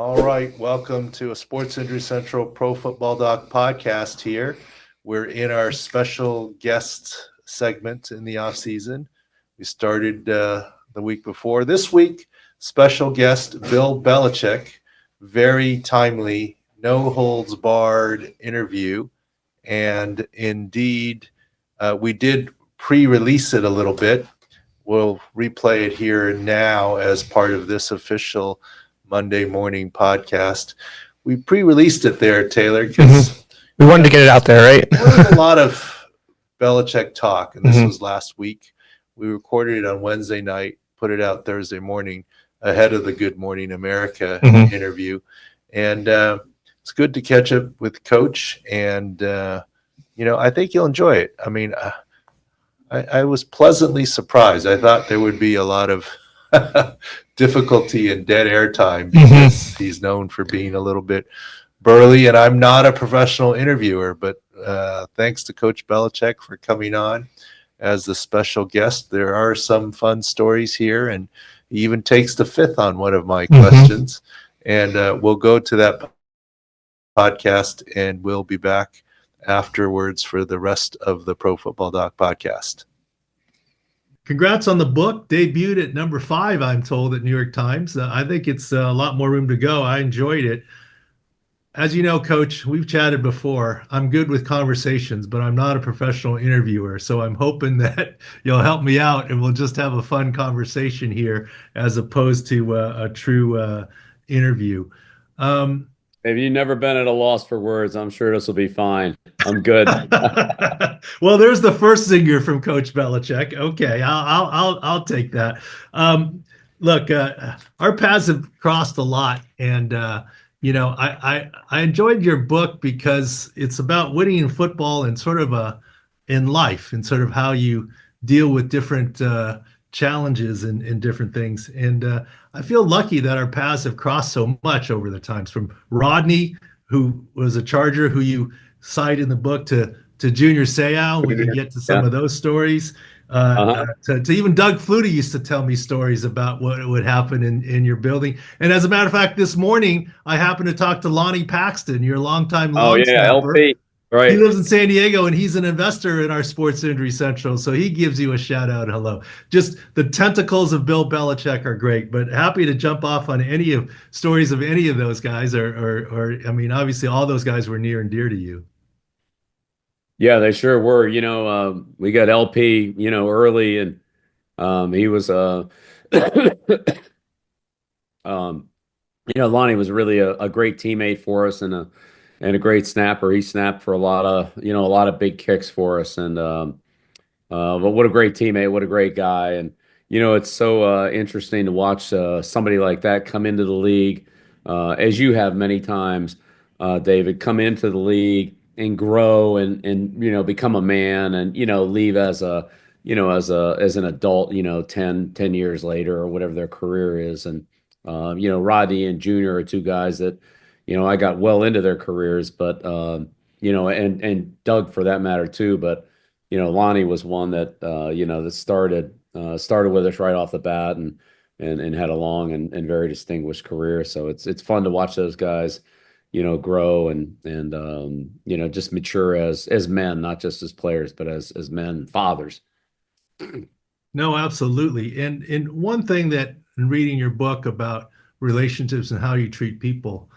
All right, welcome to a Sports Injury Central Pro Football Doc podcast here. We're in our special guest segment in the off season. We started the week before. This week, special guest Bill Belichick, very timely, no holds barred interview. And indeed, we did pre-release it a little bit. We'll replay it here now as part of this official Monday morning podcast. We pre-released it there, Taylor, because we wanted to get it out there, right? There was a lot of Belichick talk, and this was last week. We recorded it on Wednesday night, put it out Thursday morning ahead of the Good Morning America interview. And it's good to catch up with Coach, and I think you'll enjoy it. I mean, I was pleasantly surprised. I thought there would be a lot of difficulty and dead air time because he's known for being a little bit burly, and I'm not a professional interviewer, but thanks to Coach Belichick for coming on as the special guest. There are some fun stories here, and he even takes the fifth on one of my questions, and we'll go to that podcast, and we'll be back afterwards for the rest of the Pro Football Doc podcast. Congrats on the book. Debuted at number 5, I'm told, at New York Times. I think it's a lot more room to go. I enjoyed it. As you know, Coach, we've chatted before. I'm good with conversations, but I'm not a professional interviewer. So I'm hoping that you'll help me out and we'll just have a fun conversation here as opposed to a true interview. Have you never been at a loss for words? I'm sure this will be fine. I'm good. Well, there's the first zinger from Coach Belichick. Okay, I'll take that. Look, our paths have crossed a lot, and I enjoyed your book because it's about winning in football and sort of in life, and sort of how you deal with different challenges and different things. And I feel lucky that our paths have crossed so much over the times, from Rodney, who was a Charger, who you cite in the book, to Junior Seau. We can get to some of those stories. To even Doug Flutie used to tell me stories about what would happen in your building. And as a matter of fact, this morning, I happened to talk to Lonnie Paxton, your longtime long snapper. LP. Right. He lives in San Diego, and he's an investor in our Sports Injury Central, so he gives you a shout out. Hello. Just the tentacles of Bill Belichick are great, but happy to jump off on any of stories of any of those guys, or I mean, obviously all those guys were near and dear to you. Yeah, they sure were. We got LP, early, and he was, Lonnie was really a great teammate for us and a great snapper. He snapped for a lot of big kicks for us, and but what a great teammate, what a great guy. And it's so interesting to watch somebody like that come into the league, as you have many times, David, come into the league and grow and become a man, and leave as an adult, 10 years later, or whatever their career is. And Rodney and Junior are two guys that I got well into their careers, but and Doug for that matter too. But Lonnie was one that that started with us right off the bat, and had a long and very distinguished career. So it's fun to watch those guys grow and just mature as men, not just as players, but as men and fathers. No, absolutely. And one thing that, in reading your book about relationships and how you treat people,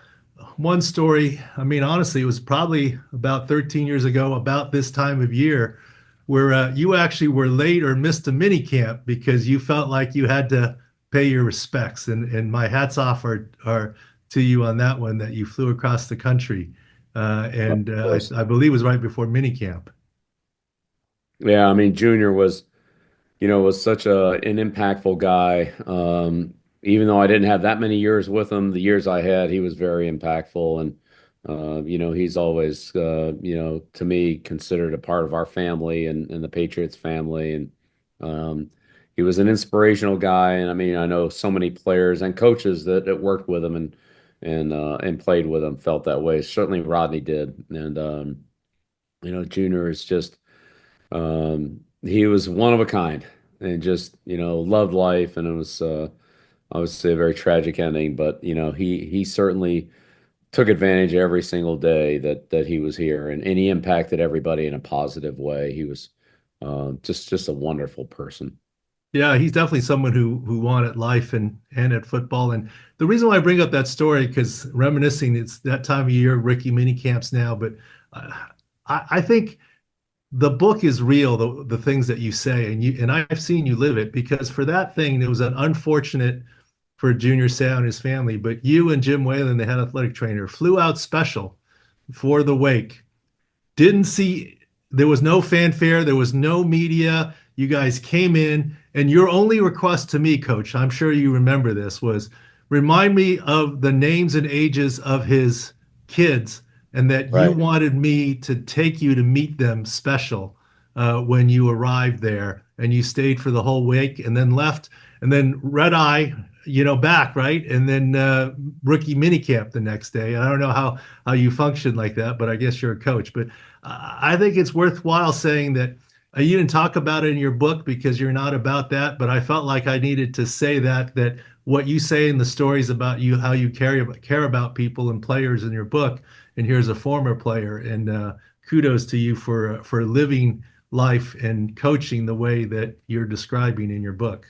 one story, I mean, honestly, it was probably about 13 years ago, about this time of year, where you actually were late or missed a mini camp because you felt like you had to pay your respects. And my hats off are to you on that one, that you flew across the country. I believe it was right before mini camp. Yeah, I mean, Junior was such an impactful guy. Even though I didn't have that many years with him, the years I had, he was very impactful. And, he's always, to me, considered a part of our family and the Patriots family. And he was an inspirational guy. And I mean, I know so many players and coaches that worked with him and played with him felt that way. Certainly Rodney did. And, Junior is just, he was one of a kind, and just, loved life. And it was, obviously a very tragic ending, but he certainly took advantage every single day that he was here, and he impacted everybody in a positive way. He was just a wonderful person. Yeah, he's definitely someone who wanted life and at football. And the reason why I bring up that story, because reminiscing, it's that time of year, rookie mini camps now. But uh, I think the book is real, the things that you say, and I've seen you live it. Because for that thing, it was an unfortunate for Junior Seau and his family. But you and Jim Whalen, the head athletic trainer, flew out special for the wake. Didn't see, there was no fanfare, there was no media. You guys came in, and your only request to me, coach, I'm sure you remember this, was remind me of the names and ages of his kids, and that you Right. wanted me to take you to meet them special when you arrived there. And you stayed for the whole week and then left, and then red eye, back, right? And then rookie minicamp the next day. I don't know how you function like that, but I guess you're a coach. But I think it's worthwhile saying that you didn't talk about it in your book because you're not about that, but I felt like I needed to say that what you say in the stories about you, how you care about people and players in your book, and here's a former player, and kudos to you for living life and coaching the way that you're describing in your book.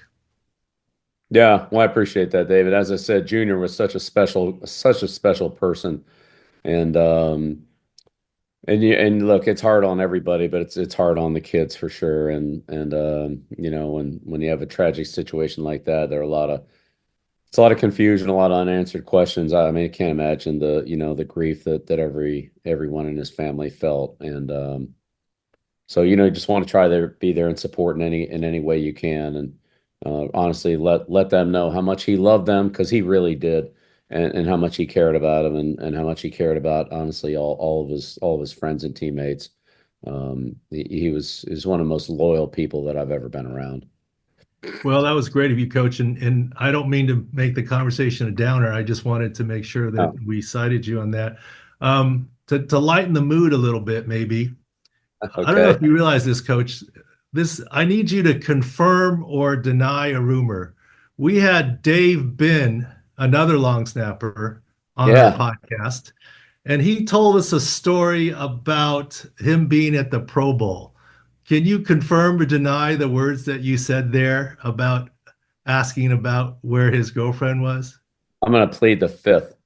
Yeah, well, I appreciate that, David. As I said, Junior was such a special person, and and look, it's hard on everybody, but it's hard on the kids for sure. And when you have a tragic situation like that, there are it's a lot of confusion, a lot of unanswered questions. I mean, I can't imagine the grief that everyone in his family felt, and so you just want to try to be there and support in any way you can, and honestly let them know how much he loved them, because he really did, and how much he cared about them, and how much he cared about, honestly, all of his friends and teammates. He was one of the most loyal people that I've ever been around. Well, that was great of you, Coach. And I don't mean to make the conversation a downer. I just wanted to make sure that Oh, we cited you on that. To lighten the mood a little bit, maybe. I don't know okay. if you realize this, Coach. This I need you to confirm or deny a rumor. We had Dave Bin, another long snapper, on our Yeah, podcast, and he told us a story about him being at the Pro Bowl. Can you confirm or deny the words that you said there about asking about where his girlfriend was? I'm gonna plead the fifth.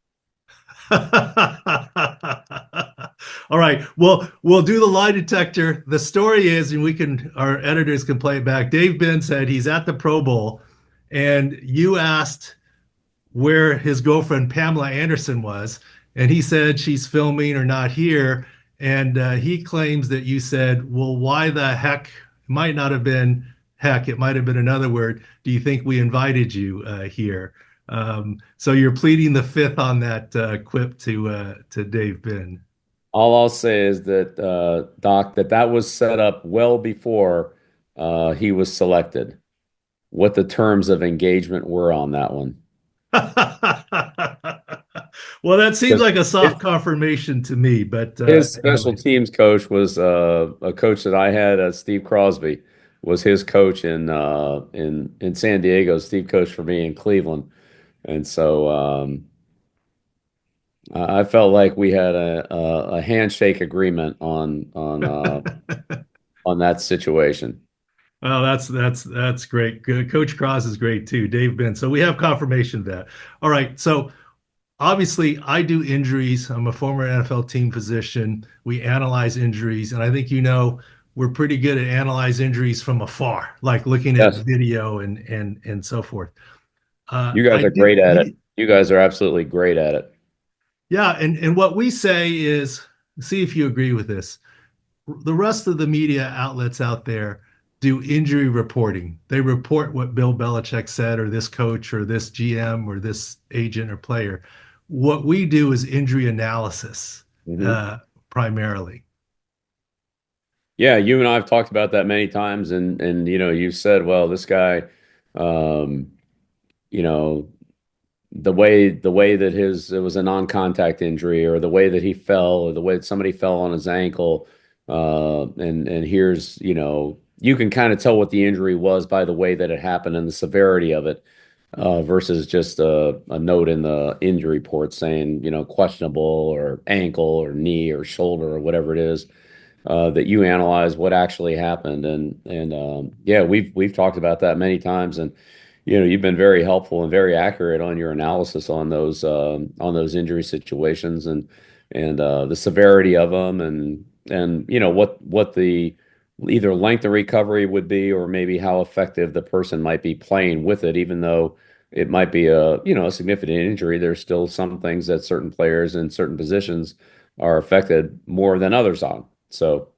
All right. Well, we'll do the lie detector. The story is, and our editors can play it back. Dave Ben said he's at the Pro Bowl, and you asked where his girlfriend Pamela Anderson was, and he said she's filming or not here. And he claims that you said, "Well, why the heck?" It might not have been heck. It might have been another word. Do you think we invited you here? So you're pleading the fifth on that quip to Dave Ben. All I'll say is that, Doc, that was set up well before he was selected. What the terms of engagement were on that one. Well, that seems Because like a soft confirmation to me, but his special anyways. teams coach was a coach that I had, Steve Crosby, was his coach in San Diego. Steve coached for me in Cleveland, and so I felt like we had a handshake agreement on that situation. Well, that's great. Good. Coach Cross is great too. Dave Ben. So we have confirmation of that. All right. So obviously, I do injuries. I'm a former NFL team physician. We analyze injuries, and I think we're pretty good at analyze injuries from afar, like looking at Yes, video and so forth. you guys I are did. great at it. You guys are absolutely great at it. Yeah, and what we say is, see if you agree with this. The rest of the media outlets out there do injury reporting. They report what Bill Belichick said, or this coach, or this GM, or this agent or player. What we do is injury analysis, Mhm. uh, primarily. Yeah, you and I have talked about that many times, and you said, well, this guy, um, you know, the way that it was a non-contact injury, or the way that he fell, or the way that somebody fell on his ankle, and here's, you can kind of tell what the injury was by the way that it happened and the severity of it. versus just a note in the injury report saying, questionable or ankle or knee or shoulder or whatever it is, that you analyze what actually happened. And yeah, we've talked about that many times, and you've been very helpful and very accurate on your analysis on those injury situations and the severity of them and what the either length of recovery would be or maybe how effective the person might be playing with it, even though it might be a significant injury. There's still some things that certain players in certain positions are affected more than others on. So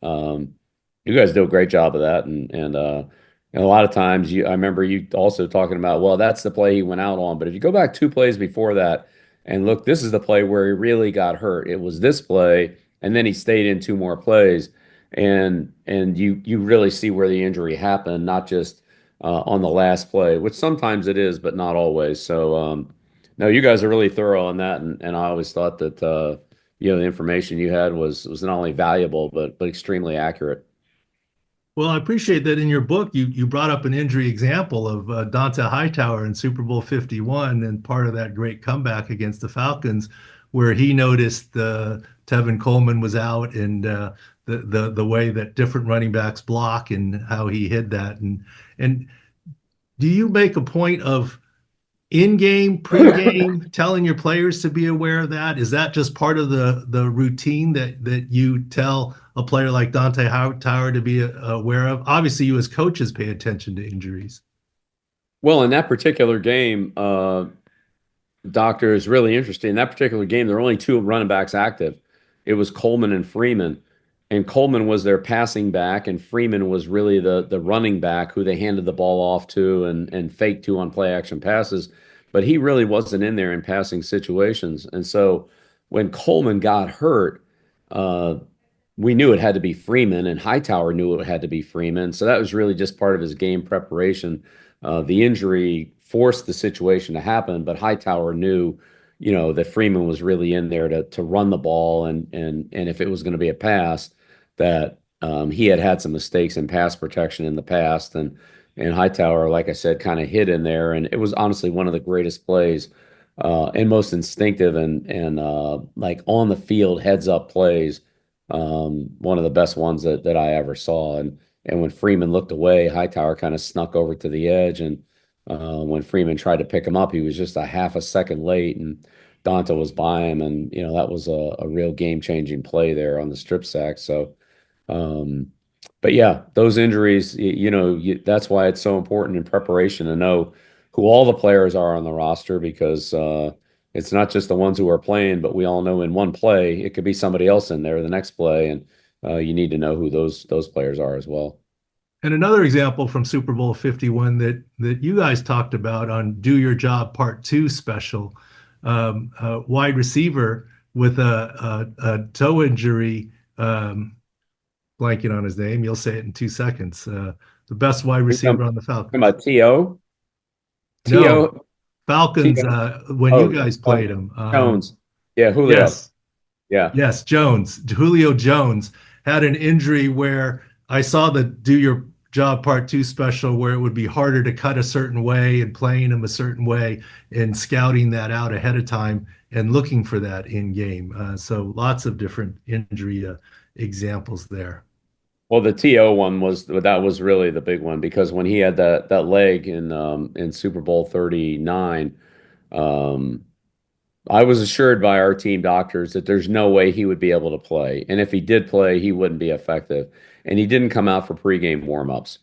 you guys do a great job of that, and a lot of times I remember you also talking about, well, that's the play he went out on, but if you go back two plays before that and look, this is the play where he really got hurt. It was this play, and then he stayed in two more plays, and you really see where the injury happened, not just on the last play, which sometimes it is, but not always. So no, you guys are really thorough on that, and I always thought that the information you had was not only valuable but extremely accurate. Well, I appreciate that in your book you brought up an injury example of Dante Hightower in Super Bowl 51 and part of that great comeback against the Falcons, where he noticed Tevin Coleman was out and the way that different running backs block and how he hid that. And do you make a point of in-game, pre-game, telling your players to be aware of that? Is that just part of the routine that you tell a player like Dante Hightower to be aware of? Obviously, you as coaches pay attention to injuries. Well, in that particular game, Doctor is really interesting. In that particular game, there were only two running backs active. It was Coleman and Freeman. And Coleman was their passing back, and Freeman was really the running back who they handed the ball off to and faked to on play action passes. But he really wasn't in there in passing situations. And so when Coleman got hurt, uh, we knew it had to be Freeman, and Hightower knew it had to be Freeman. So that was really just part of his game preparation. The injury forced the situation to happen, but Hightower knew, that Freeman was really in there to run the ball, and if it was going to be a pass, that he had some mistakes in pass protection in the past, and Hightower, like I said, kind of hid in there, and it was honestly one of the greatest plays and most instinctive and like on the field heads up plays, one of the best ones that I ever saw. And when Freeman looked away, Hightower kind of snuck over to the edge, and when Freeman tried to pick him up, he was just a half a second late, and Donta was by him, and that was a real game-changing play there on the strip sack. So, um, but yeah, those injuries, that's why it's so important in preparation to know who all the players are on the roster, because it's not just the ones who are playing, but we all know in one play it could be somebody else in there the next play, and you need to know who those players are as well. And another example from Super Bowl 51 that you guys talked about on Do Your Job Part 2 special, a wide receiver with a toe injury, blanking on his name. You'll say it in 2 seconds. The best wide receiver on the Talking Falcons. about T.O. No, T.O. Falcons, T.O. when you guys played him. Jones. Yeah, Julio. Yes, Yeah. yes, Jones. Julio Jones had an injury where I saw the Do Your Job Part 2 special where it would be harder to cut a certain way and playing him a certain way and scouting that out ahead of time and looking for that in game. So lots of different injury examples there. Well, the TO one was really the big one, because when he had that leg in Super Bowl 39, um, I was assured by our team doctors that there's no way he would be able to play. And if he did play, he wouldn't be effective. And he didn't come out for pregame warmups.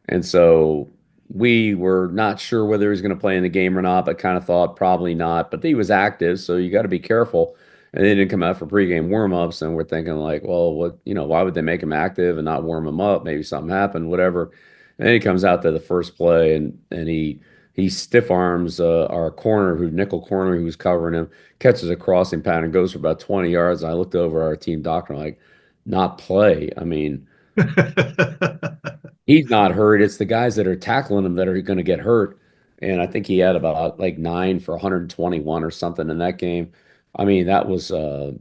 And so we were not sure whether he was going to play in the game or not, but kind of thought probably not. But he was active, so you got to be careful. And they didn't come out for pregame warmups. And we're thinking, like, well, why would they make him active and not warm him up? Maybe something happened, whatever. And then he comes out to the first play, and he stiff arms our corner, nickel corner who was covering him, catches a crossing pattern and goes for about 20 yards. And I looked over our team doctor, like, not play. I mean, he's not hurt. It's the guys that are tackling him that are going to get hurt. And I think he had about like 9 for 121 or something in that game. I mean, that was, I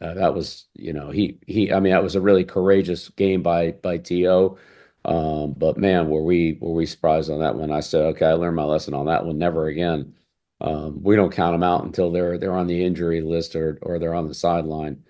mean, that was a really courageous game by T.O. But man, were we surprised on that one? I said, okay, I learned my lesson on that one. Never again. We don't count them out until they're on the injury list or they're on the sideline.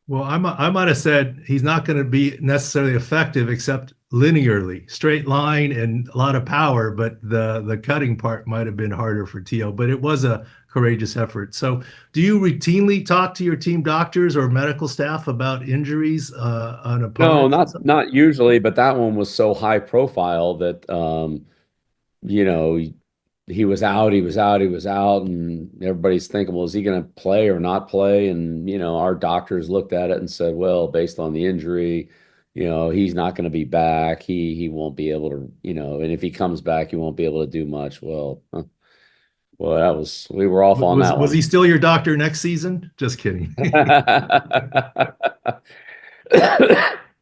Well, I might have said he's not going to be necessarily effective except linearly, straight line and a lot of power, but the cutting part might have been harder for T.O., but it was a courageous effort. So, do you routinely talk to your team doctors or medical staff about injuries on No, opponents? not usually, but that one was so high profile that you know, he was out, he was out, he was out, and everybody's thinking, well, is he going to play or not play? And our doctors looked at it and said, well, based on the injury, he's not going to be back. He won't be able to, and if he comes back, he won't be able to do much. Well, well, we were off on that Was he one. still your doctor next season? Just kidding.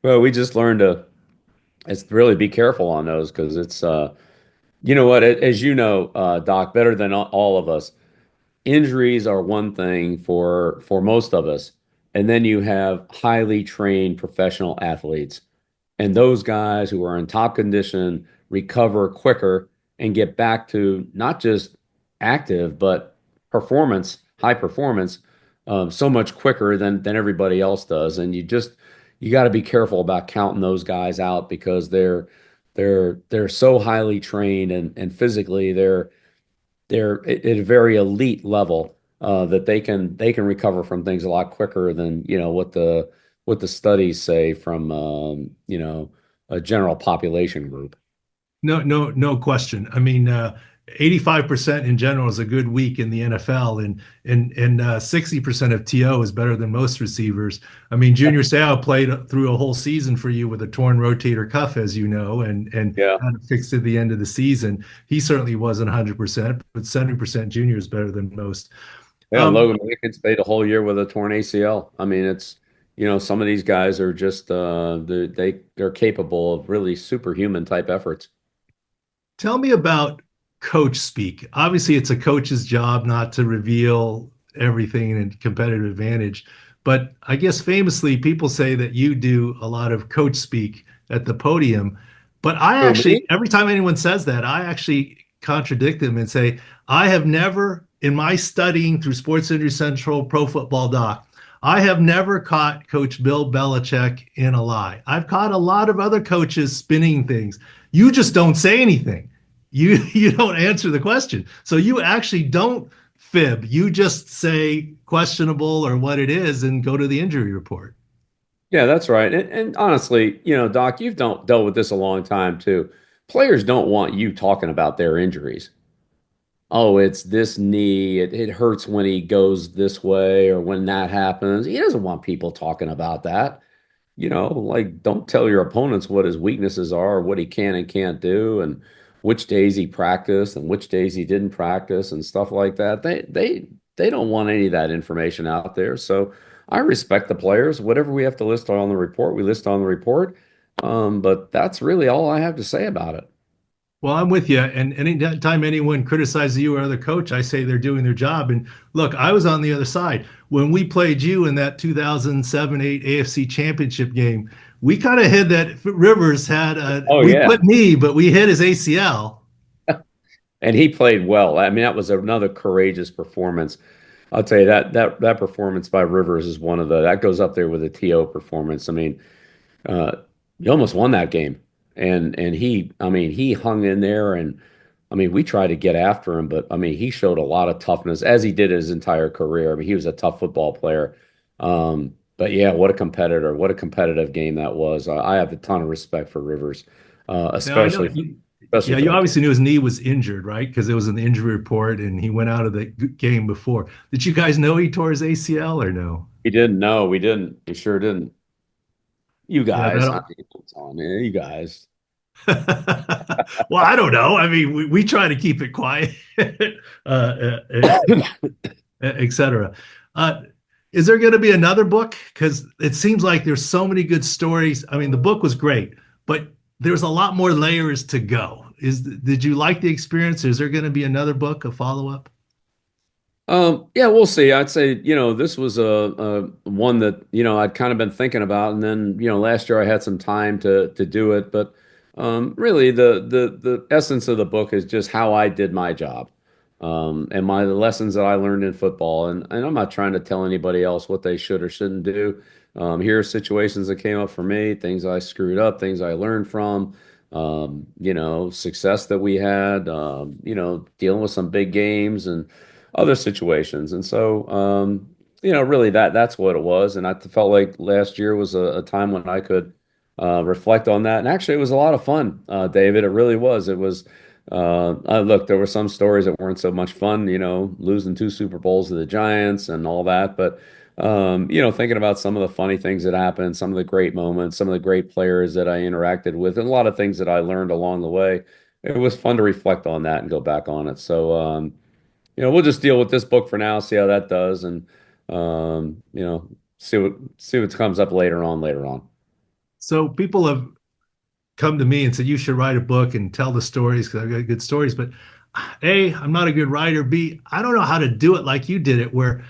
Well, we just learned to it's really be careful on those because it's you know what, as you know, Doc, better than all of us, injuries are one thing for most of us, and then you have highly trained professional athletes, and those guys who are in top condition recover quicker and get back to not just active but high performance, so much quicker than everybody else does. And you got to be careful about counting those guys out because they're so highly trained and physically they're at a very elite level, that they can recover from things a lot quicker than what the studies say from a general population group. No question. I mean, 85% in general is a good week in the NFL, and 60% of TO is better than most receivers. I mean, Junior Seau played through a whole season for you with a torn rotator cuff, as you know, and Yeah. had it fixed at the end of the season. He certainly wasn't 100%, but 70% Junior is better than most. Yeah, and Um, Logan Wickens played a whole year with a torn ACL. I mean, it's some of these guys are just they're capable of really superhuman type efforts. Tell me about coach speak. Obviously, it's a coach's job not to reveal everything in competitive advantage. But I guess famously, people say that you do a lot of coach speak at the podium. But Who, me? every time anyone says that, I actually contradict them and say, I have never, in my studying through Sports Injury Central, Pro Football Doc, I have never caught Coach Bill Belichick in a lie. I've caught a lot of other coaches spinning things. You just don't say anything. You don't answer the question. So you actually don't fib. You just say questionable or what it is and go to the injury report. Yeah, that's right. And honestly, Doc, you've dealt with this a long time too. Players don't want you talking about their injuries. Oh, it's this knee. It hurts when he goes this way or when that happens. He doesn't want people talking about that. Like don't tell your opponents what his weaknesses are, what he can and can't do, and which days he practiced and which days he didn't practice and stuff like that. They don't want any of that information out there. So I respect the players. Whatever we have to list on the report, we list on the report. But that's really all I have to say about it. Well, I'm with you. And anytime anyone criticizes you or other coach, I say they're doing their job. And look, I was on the other side. When we played you in that 2007-8 AFC Championship game, we kind of hid that Rivers had Oh we yeah. put knee, but we hit his ACL. And he played well. I mean, that was another courageous performance. I'll tell you that performance by Rivers is one of that goes up there with a TO performance. I mean, uh, he almost won that game, and I mean, he hung in there, and I mean, we tried to get after him, but I mean, he showed a lot of toughness as he did his entire career. I mean, he was a tough football player. But yeah, what a competitor! What a competitive game that was. I have a ton of respect for Rivers, Now I know especially yeah, for you that. obviously knew his knee was injured, right? Because it was in the injury report and he went out of the game before. Did you guys know he tore his ACL or no? We didn't know. We didn't. We sure didn't. You Yeah, guys, that I'm telling you, you guys. well, I don't know. I mean, we try to keep it quiet, et cetera. Uh, is there going to be another book? Because it seems like there's so many good stories. I mean, the book was great, but there's a lot more layers to go. Did you like the experience? Is there going to be another book, a follow up? Yeah, we'll see. I'd say, this was a one that, I'd kind of been thinking about, and then, last year I had some time to do it. But really, the essence of the book is just how I did my job, and the lessons that I learned in football. And I'm not trying to tell anybody else what they should or shouldn't do. Here are situations that came up for me, things I screwed up, things I learned from, success that we had, dealing with some big games and other situations. And so, really that's what it was. And I felt like last year was a time when I could reflect on that. And actually, it was a lot of fun, David. It really was. It was, look, there were some stories that weren't so much fun, losing 2 Super Bowls to the Giants and all that. But, thinking about some of the funny things that happened, some of the great moments, some of the great players that I interacted with, and a lot of things that I learned along the way. It was fun to reflect on that and go back on it. So, we'll just deal with this book for now, see how that does, and see what comes up later on. So people have come to me and said, you should write a book and tell the stories because I've got good stories. But A, I'm not a good writer. B, I don't know how to do it like you did it, where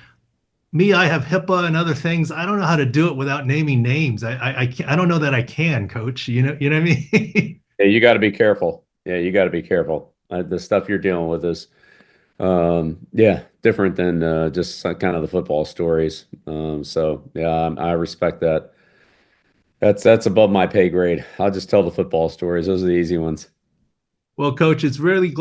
I have HIPAA and other things. I don't know how to do it without naming names. I don't know that I can, Coach. You know what I mean? Yeah, you got to be careful. Yeah, you got to be careful. The stuff you're dealing with is, yeah, different than just kind of the football stories. So yeah, I respect that. That's above my pay grade. I'll just tell the football stories. Those are the easy ones. Well, Coach, it's really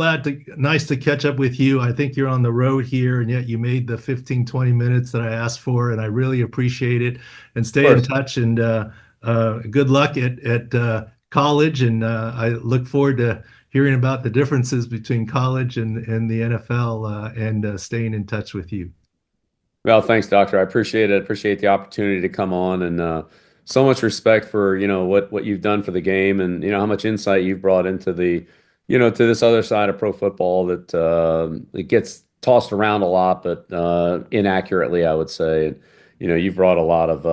nice to catch up with you. I think you're on the road here, and yet you made the 15, 20 minutes that I asked for, and I really appreciate it. And stay in touch, and good luck at college. And I look forward to hearing about the differences between college and the NFL, and staying in touch with you. Well, thanks, Doctor. I appreciate it. Appreciate the opportunity to come on, and so much respect for what you've done for the game, and how much insight you've brought into to this other side of pro football that it gets tossed around a lot, but inaccurately, I would say. And you've brought a lot of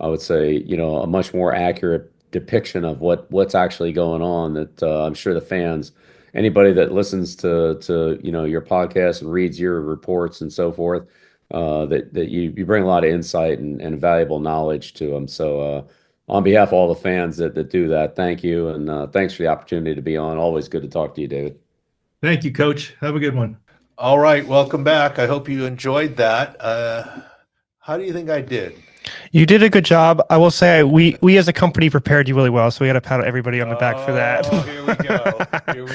I would say a much more accurate depiction of what's actually going on. That I'm sure the fans, anybody that listens to your podcast and reads your reports and so forth, that you bring a lot of insight and valuable knowledge to them. So on behalf of all the fans that do that, thank you, and thanks for the opportunity to be on. Always good to talk to you, David. Thank you, Coach. Have a good one. All right, welcome back. I hope you enjoyed that. How do you think I did? You did a good job. I will say we as a company prepared you really well, so we got to pat everybody on the back for that. Here we go. Here we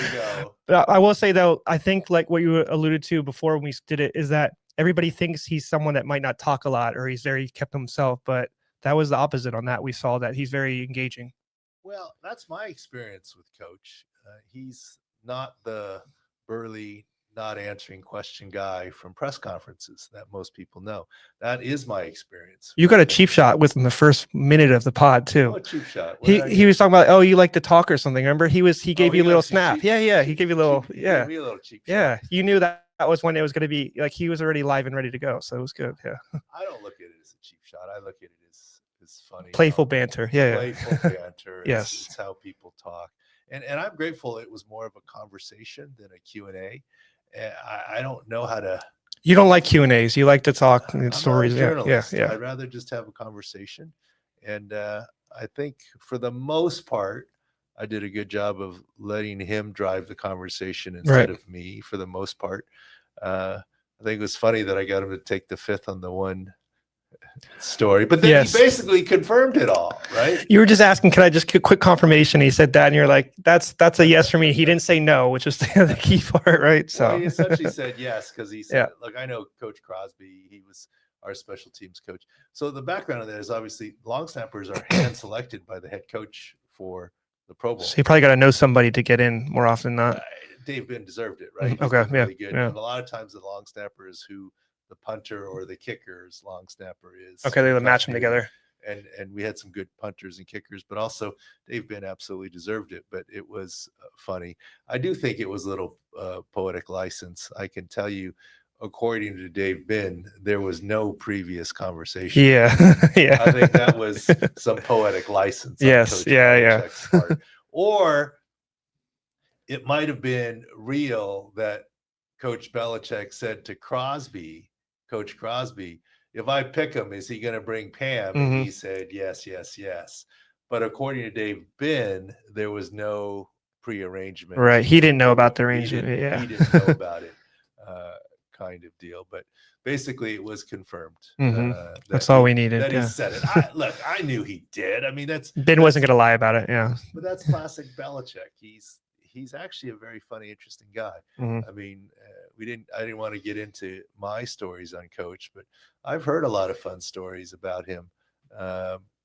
go. I will say, though, I think like what you alluded to before when we did it is that everybody thinks he's someone that might not talk a lot or he's very kept himself, but that was the opposite on that. We saw that he's very engaging. Well, that's my experience with Coach. He's not the burly, not answering question guy from press conferences that most people know. That is my experience. You got a cheap shot with him the first minute of the pod too. Oh, a cheap shot. He was talking about, oh, you like to talk or something. Remember, he gave you a little snap. Yeah. He gave you a little, He gave me a little cheap yeah. shot. You knew that was when it was going to be like, he was already live and ready to go. So it was good. Yeah. I don't look at it as a cheap shot. I look at it as funny. Playful banter. Yeah. Playful banter. Yes. It's how people talk. And I'm grateful it was more of a conversation than a Q&A. I don't know how to. You don't like Q&As. You like to talk stories. Yeah. Yeah. I'd rather just have a conversation. And I think for the most part, I did a good job of letting him drive the conversation instead of me for the most part. I think it was funny that I got him to take the fifth on the one story, but then he basically confirmed it all, right? You were just asking, can I just get quick confirmation? He said that, and you're like, that's a yes for me. He didn't say no, which is the key part, right? So well, he essentially said yes because he said, look, I know Coach Crosby. He was our special teams coach. So the background of that is obviously long snappers are hand selected by the head coach for the Pro Bowl. So you probably got to know somebody to get in more often than not. Dave Binn deserved it, right? Okay, really good. Yeah. And a lot of times the long snapper is who the punter or the kicker's long snapper is. Okay, they would match them together. And we had some good punters and kickers, but also Dave Binn absolutely deserved it. But it was funny. I do think it was a little poetic license. I can tell you, according to Dave Binn, there was no previous conversation. Yeah. Yeah. I think that was some poetic license. Yes. Yeah. Or it might have been real that Coach Belichick said to Coach Crosby, if I pick him, is he going to bring Pam? And he said, yes, yes, yes. But according to Dave Bin, there was no prearrangement. Right. He didn't know about the arrangement. He didn't know about it, kind of deal. But basically, it was confirmed. That's all we needed. That he said it. Look, I knew he did. I mean, Ben wasn't going to lie about it. Yeah. But that's classic Belichick. He's actually a very funny, interesting guy. I mean, I didn't want to get into my stories on Coach, but I've heard a lot of fun stories about him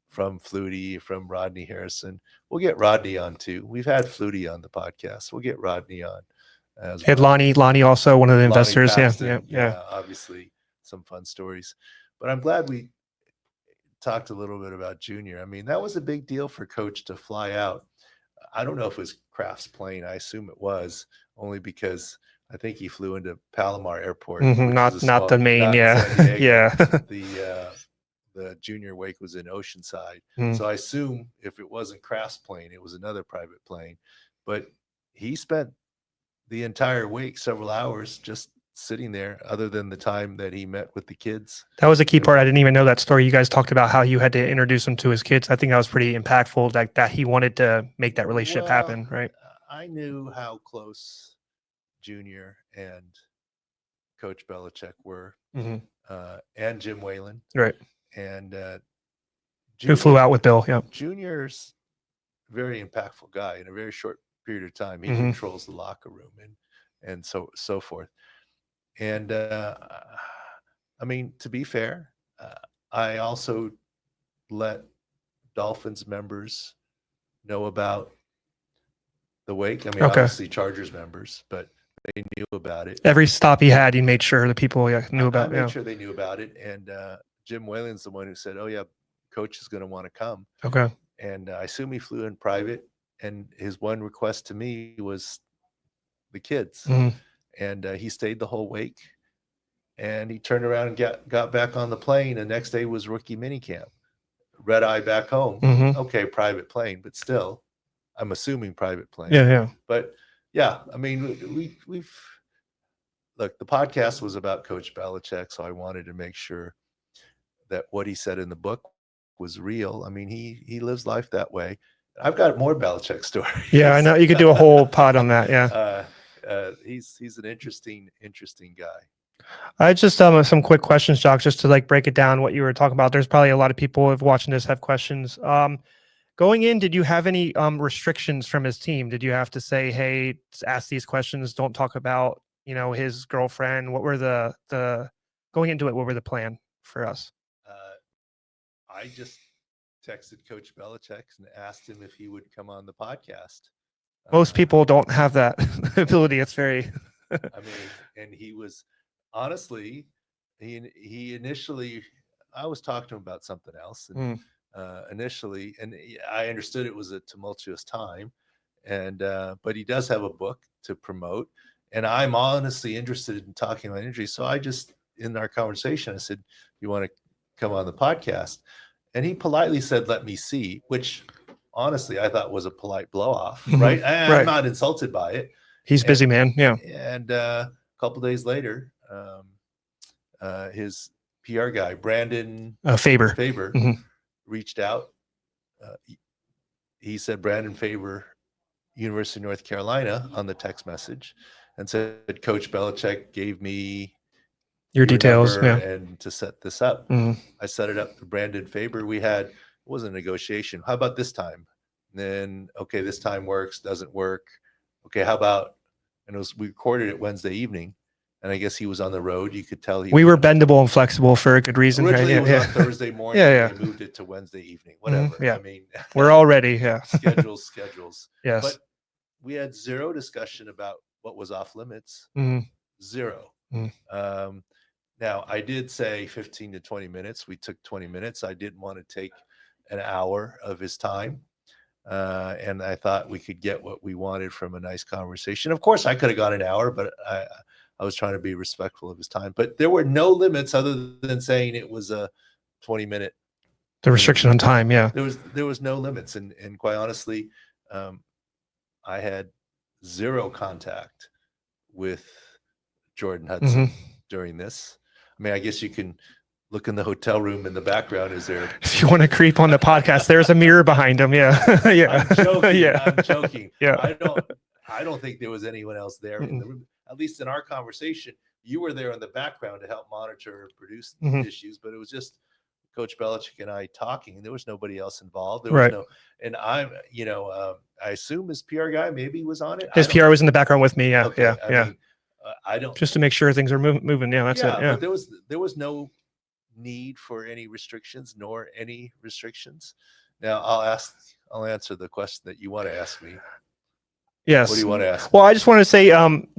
from Flutie, from Rodney Harrison. We'll get Rodney on too. We've had Flutie on the podcast. We'll get Rodney on as well. Lonnie also one of the investors. Yeah. Obviously some fun stories, but I'm glad we talked a little bit about Junior. I mean, that was a big deal for Coach to fly out. I don't know if it was Kraft's plane. I assume it was, only because I think he flew into Palomar Airport. Not the main. The Junior wake was in Oceanside. So I assume if it wasn't Kraft's plane, it was another private plane. But he spent the entire wake, several hours, just sitting there, other than the time that he met with the kids. That was a key part. I didn't even know that story. You guys talked about how you had to introduce him to his kids. I think that was pretty impactful, that he wanted to make that relationship happen, right? I knew how close Junior and Coach Belichick were, and Jim Whalen, right? And who flew out with Bill? Yeah, Junior's a very impactful guy. In a very short period of time, he controls the locker room and so forth. And I mean, to be fair, I also let Dolphins members know about the wake. I mean, obviously Chargers members, but they knew about it. Every stop he had, he made sure the people knew about it. I made sure they knew about it. And Jim Whalen's the one who said, oh, yeah, Coach is going to want to come. Okay. And I assume he flew in private. And his one request to me was the kids. And he stayed the whole wake. And he turned around and got back on the plane. The next day was rookie minicamp. Red eye back home. Okay, private plane, but still, I'm assuming private plane. Yeah. But yeah, I mean, we've look, the podcast was about Coach Belichick, so I wanted to make sure that what he said in the book was real. I mean, he lives life that way. I've got more Belichick stories. Yeah, I know. You could do a whole pod on that. Yeah. He's an interesting guy. I just some quick questions, Jock, just to like break it down what you were talking about. There's probably a lot of people who've watching this have questions. Going in, did you have any restrictions from his team? Did you have to say, hey, ask these questions, don't talk about, his girlfriend? What were the going into it, what were the plan for us? I just texted Coach Belichick and asked him if he would come on the podcast. Most people don't have that ability. It's very I mean, and he was honestly, he initially, I was talking to him about something else, and initially, and I understood it was a tumultuous time, and but he does have a book to promote, and I'm honestly interested in talking about injury. So I just, in our conversation, I said, "You want to come on the podcast?" And he politely said, "Let me see," which honestly I thought was a polite blow off, right? I'm not insulted by it. He's busy, man. Yeah. And a couple days later, his PR guy, Brandon Faber, reached out. He said Brandon Faber, University of North Carolina, on the text message, and said Coach Belichick gave me your details, and to set this up. I set it up for Brandon Faber. It wasn't a negotiation. How about this time? And then, okay, this time works, doesn't work. Okay, how about, and we recorded it Wednesday evening, and I guess he was on the road. You could tell we were bendable and flexible for a good reason. Originally it was on Thursday morning. They moved it to Wednesday evening, whatever. I mean, we're all ready. Schedules. Yes. But we had zero discussion about what was off limits. Zero. Now, I did say 15 to 20 minutes. We took 20 minutes. I didn't want to take an hour of his time. And I thought we could get what we wanted from a nice conversation. Of course, I could have gone an hour, but I was trying to be respectful of his time. But there were no limits other than saying it was a 20-minute. The restriction on time, yeah. There was no limits. And quite honestly, I had zero contact with Jordan Hudson Mhm. during this. I mean, I guess you can look in the hotel room in the background. Is there? If you want to creep on the podcast, there's a mirror behind him. Yeah. Yeah. I'm joking. Yeah. I'm joking. Yeah. I don't think there was anyone else there in the room. At least in our conversation, you were there in the background to help monitor and produce Mhm. issues, but it was just Coach Belichick and I talking, and there was nobody else involved. There Right. was no, and I'm, I assume his PR guy maybe was on it. His PR was in the background with me. Yeah. Okay, Yeah. I Yeah. mean, I don't. Just to make sure things are moving. Yeah. That's it. Yeah. But there was no need for any restrictions nor any restrictions. Now I'll answer the question that you want to ask me. Yes. What do you want to ask? Well, I just want to say,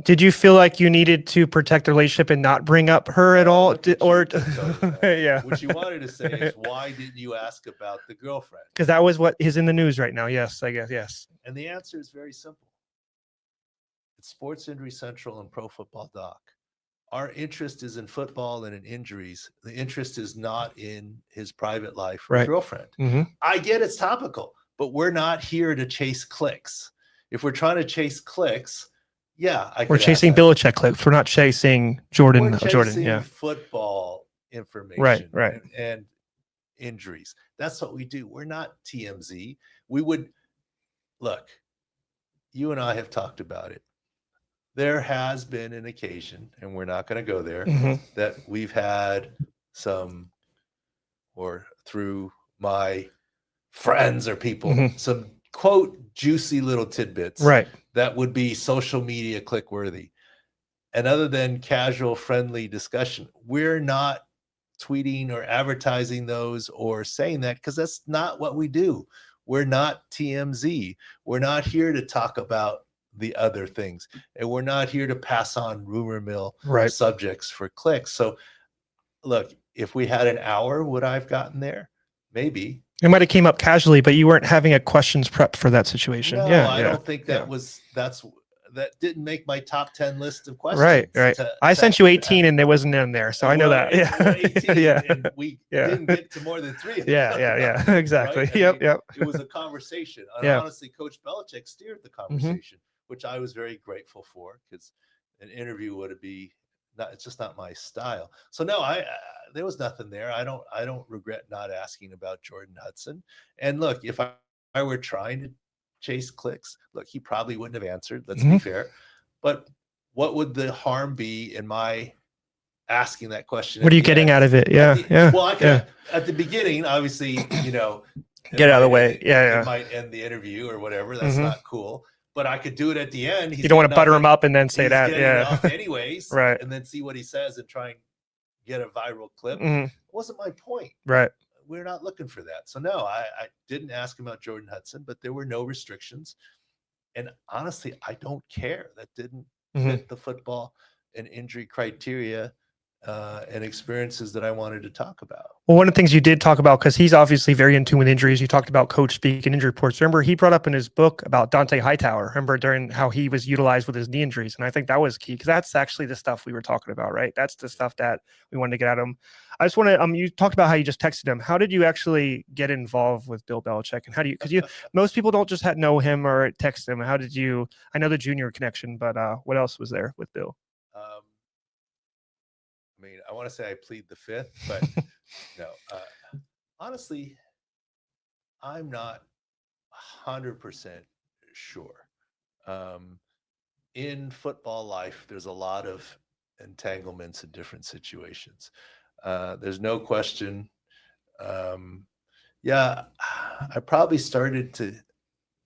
did you feel like you needed to protect the relationship and not bring up her at all? Look at Or you, tell you that. yeah, What you wanted to say is, why didn't you ask about the girlfriend? because that was what is in the news right now. Yes, I guess. Yes. And the answer is very simple. It's Sports Injury Central and Pro Football Doc. Our interest is in football and in injuries. The interest is not in his private life or Right. girlfriend. Mhm. I get it's topical, but we're not here to chase clicks. If we're trying to chase clicks, yeah, We're chasing Belichick clips. We're not chasing Jordan. We're Jordan. chasing Yeah. football information Right. And injuries. That's what we do. We're not TMZ. We would look, you and I have talked about it. There has been an occasion, and we're not going to go there, Mhm. that we've had some, or through my friends or people, Mhm. some quote juicy little tidbits Right. that would be social media click worthy. And other than casual, friendly discussion, we're not tweeting or advertising those or saying that because that's not what we do. We're not TMZ. We're not here to talk about the other things, and we're not here to pass on rumor mill Right. subjects for clicks. So, look, if we had an hour, would I have gotten there? Maybe. It might have came up casually, but you weren't having a questions prep for that situation. No, Yeah. I don't think that didn't make my top 10 list of questions. Right. I sent you 18 and it wasn't in there. So I know that. Well, Yeah. 18, Yeah. and we Yeah. didn't get to more than 3 of them. Yeah. Exactly. Right? I Yep. mean, Yep. It was a conversation. And Yeah. honestly, Coach Belichick steered the conversation, which I was very grateful for, because an interview would be not, it's just not my style. So no, there was nothing there. I don't regret not asking about Jordan Hudson. And look, if I were trying to chase clicks, look, he probably wouldn't have answered. Let's be fair. But what would the harm be in my asking that question? What are you getting out of it? Yeah. Yeah. Well, I could, at the beginning, obviously, Get out of the way. Yeah. It might end the interview or whatever. That's not cool. But I could do it at the end. You don't want to butter him up and then say that. Yeah. Yeah. Anyways. Right. And then see what he says and try and get a viral clip. Mhm. It wasn't my point. Right. We're not looking for that. So no, I didn't ask him about Jordan Hudson, but there were no restrictions. And honestly, I don't care. That didn't fit the football and injury criteria and experiences that I wanted to talk about. Well, one of the things you did talk about, because he's obviously very in tune with injuries, you talked about coach speak and injury reports. Remember, he brought up in his book about Dante Hightower, remember, during how he was utilized with his knee injuries. And I think that was key, because that's actually the stuff we were talking about, right? That's the stuff that we wanted to get at him. I just want to, you talked about how you just texted him. How did you actually get involved with Bill Belichick? And how do you, because most people don't just know him or text him. How did you, I know the junior connection, but what else was there with Bill? I mean, I want to say I plead the fifth, but no, honestly, I'm not 100% sure. In football life, there's a lot of entanglements in different situations. There's no question. Yeah, I probably started to,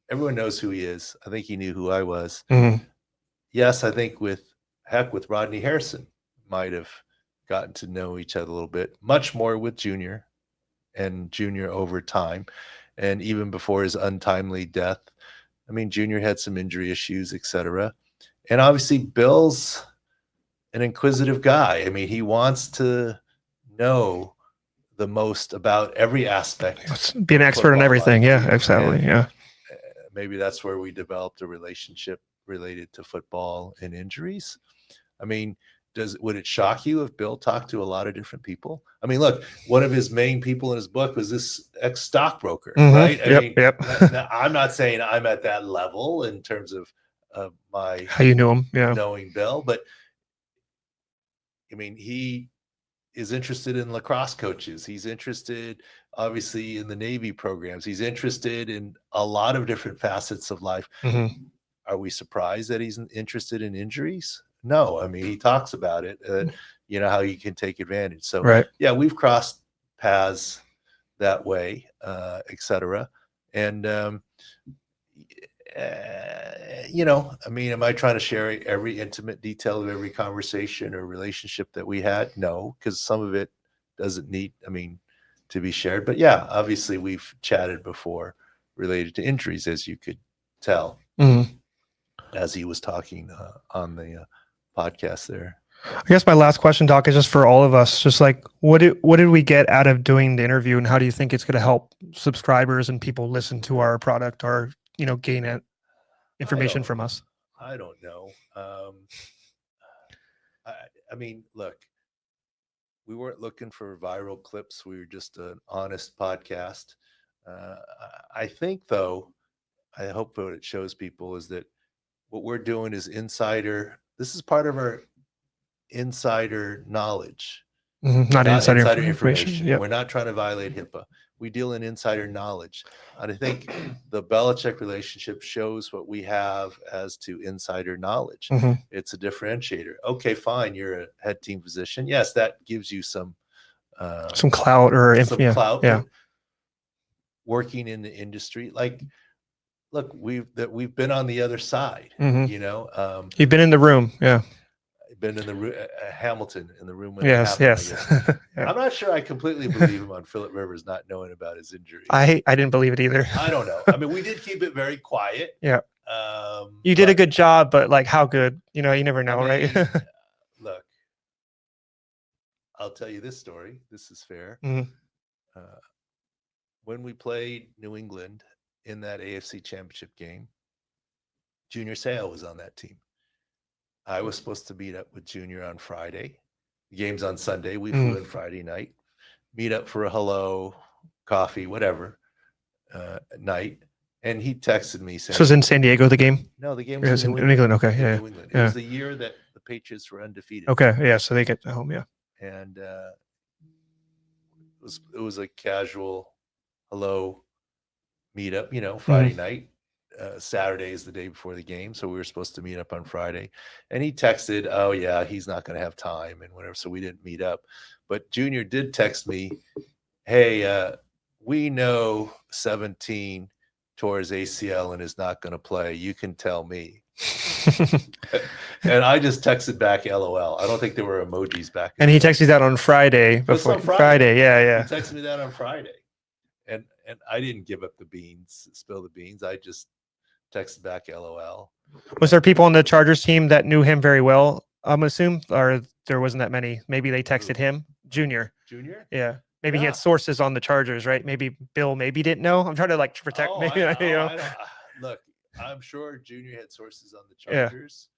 everyone knows who he is. I think he knew who I was. Yes, I think with Rodney Harrison might have gotten to know each other a little bit, much more with Junior over time. And even before his untimely death, I mean, Junior had some injury issues, etc. And obviously Bill's an inquisitive guy. I mean, he wants to know the most about every aspect. Be an expert on everything. Life. Yeah, exactly. And yeah. Maybe that's where we developed a relationship related to football and injuries. I mean, would it shock you if Bill talked to a lot of different people? I mean, look, one of his main people in his book was this ex-stockbroker, right? Yep. I'm not saying I'm at that level in terms of my how you knew him, knowing Bill, but I mean, he is interested in lacrosse coaches. He's interested, obviously, in the Navy programs. He's interested in a lot of different facets of life. Mhm. Are we surprised that he's interested in injuries? No. I mean, he talks about it, how you can take advantage. So, Right. yeah, we've crossed paths that way, et cetera. And, I mean, am I trying to share every intimate detail of every conversation or relationship that we had? No, because some of it doesn't need, to be shared. But yeah, obviously we've chatted before related to injuries, as you could tell Mhm. as he was talking on the podcast there. I guess my last question, Doc, is just for all of us. Just like, what did we get out of doing the interview, and how do you think it's going to help subscribers and people listen to our product, or gain information from us? I don't know. I mean, look, we weren't looking for viral clips. We were just an honest podcast. I think, though, I hope what it shows people is that what we're doing is insider. This is part of our insider knowledge, Not insider information. Yep. We're not trying to violate HIPAA. We deal in insider knowledge. And I think the Belichick relationship shows what we have as to insider knowledge. Mhm. It's a differentiator. Okay, fine. You're a head team physician. Yes, that gives you some clout or clout. Yeah. Working in the industry, like, look, we've been on the other side. Mhm. You've been in the room. Yeah. Been in the Hamilton, in the room when Yes. it happened. Yes. Yeah. I'm not sure I completely believe him on Philip Rivers not knowing about his injury. I didn't believe it either. I don't know. I mean, we did keep it very quiet. Yeah. You did a good job, but like, how good? You never know, right? Look, I'll tell you this story. This is fair. Mhm. When we played New England in that AFC Championship game, Junior Seau was on that team. I was supposed to meet up with Junior on Friday. The game's on Sunday. We flew in Friday night. Meet up for a hello, coffee, whatever, night. And he texted me saying, This was in San Diego, the game? No, the game It was in New England. Okay. in Yeah. New England. It was the year that the Patriots were undefeated. Okay. Yeah. So they get home. Yeah. And it was a casual hello meetup, Friday night. Saturday is the day before the game, so we were supposed to meet up on Friday. And he texted, oh yeah, he's not going to have time and whatever, so we didn't meet up. But Junior did text me, hey, we know 17 tore his ACL and is not going to play. You can tell me. And I just texted back, LOL. I don't think there were emojis back. And he texted that on Friday. That's on Friday. Friday. Yeah. He texted me that on Friday. And I didn't give up the beans, spill the beans. I just texted back, LOL. Was there people on the Chargers team that knew him very well, I'm assuming, or there wasn't that many? Maybe they texted him, Junior. Yeah. Maybe he had sources on the Chargers, right? Maybe Bill didn't know. I'm trying to protect me. Look, I'm sure Junior had sources on the Chargers.